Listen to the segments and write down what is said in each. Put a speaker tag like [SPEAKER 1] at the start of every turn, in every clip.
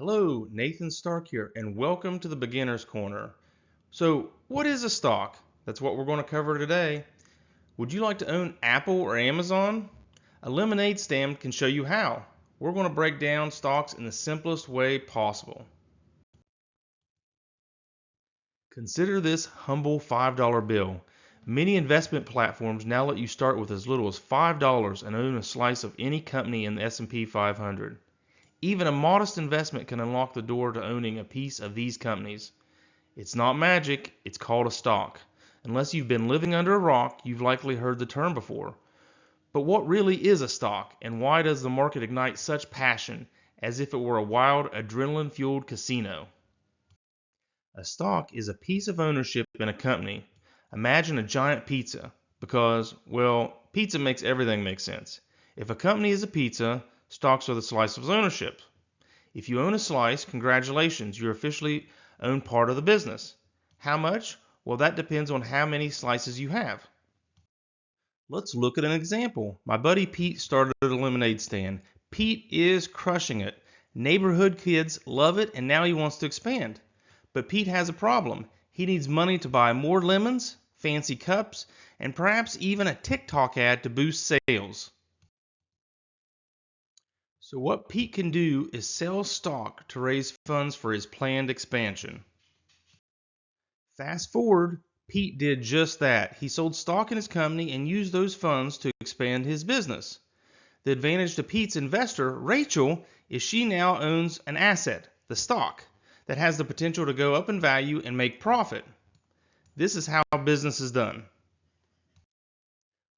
[SPEAKER 1] Hello, Nathan Stark here, and welcome to the Beginner's Corner. So, what is a stock? That's what we're going to cover today. Would you like to own Apple or Amazon? A lemonade stand can show you how. We're going to break down stocks in the simplest way possible. Consider this humble $5 bill. Many investment platforms now let you start with as little as $5 and own a slice of any company in the S&P 500. Even a modest investment can unlock the door to owning a piece of these companies. It's not magic, it's called a stock. Unless you've been living under a rock, you've likely heard the term before. But what really is a stock, and why does the market ignite such passion, as if it were a wild, adrenaline-fueled casino? A stock is a piece of ownership in a company. Imagine a giant pizza, because, well, pizza makes everything make sense. If a company is a pizza, stocks are the slice of ownership. If you own a slice, congratulations, you officially own part of the business. How much? Well, that depends on how many slices you have. Let's look at an example. My buddy Pete started a lemonade stand. Pete is crushing it. Neighborhood kids love it, and now he wants to expand. But Pete has a problem. He needs money to buy more lemons, fancy cups, and perhaps even a TikTok ad to boost sales. So what Pete can do is sell stock to raise funds for his planned expansion. Fast forward, Pete did just that. He sold stock in his company and used those funds to expand his business. The advantage to Pete's investor, Rachel, is she now owns an asset, the stock, that has the potential to go up in value and make profit. This is how business is done.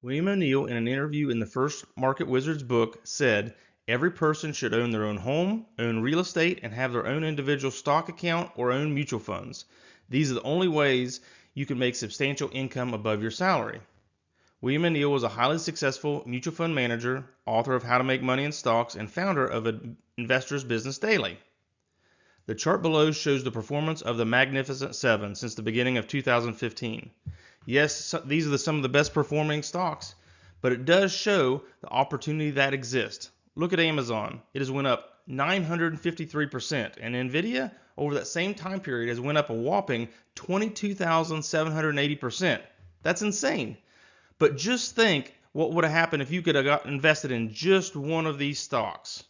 [SPEAKER 1] William O'Neill, in an interview in the First Market Wizards book, said, "Every person should own their own home, own real estate, and have their own individual stock account or own mutual funds. These are the only ways you can make substantial income above your salary." William O'Neill was a highly successful mutual fund manager, author of How to Make Money in Stocks, and founder of Investor's Business Daily. The chart below shows the performance of the Magnificent Seven since the beginning of 2015. Yes, these are some of the best performing stocks, but it does show the opportunity that exists. Look at Amazon. It has went up 953%, and Nvidia over that same time period has went up a whopping 22,780%. That's insane. But just think what would have happened if you could have got invested in just one of these stocks.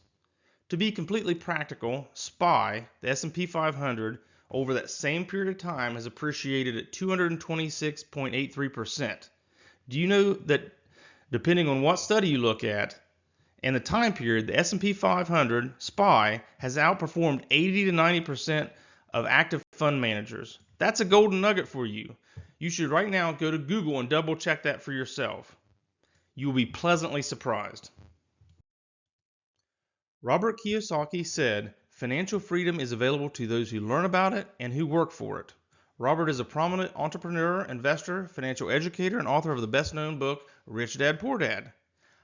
[SPEAKER 1] To be completely practical, SPY, the S&P 500, over that same period of time has appreciated at 226.83%. Do you know that depending on what study you look at and the time period, the S&P 500 SPY has outperformed 80 to 90% of active fund managers? That's a golden nugget for you. You should right now go to Google and double check that for yourself. You will be pleasantly surprised. Robert Kiyosaki said, "Financial freedom is available to those who learn about it and who work for it." Robert is a prominent entrepreneur, investor, financial educator, and author of the best-known book, Rich Dad, Poor Dad.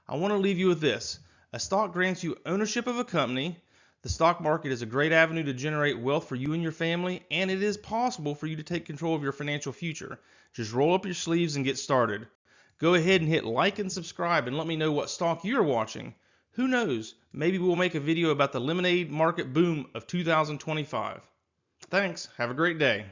[SPEAKER 1] I want to leave you with this. A stock grants you ownership of a company. The stock market is a great avenue to generate wealth for you and your family, and it is possible for you to take control of your financial future. Just roll up your sleeves and get started. Go ahead and hit like and subscribe and let me know what stock you're watching. Who knows? Maybe we'll make a video about the lemonade market boom of 2025. Thanks. Have a great day.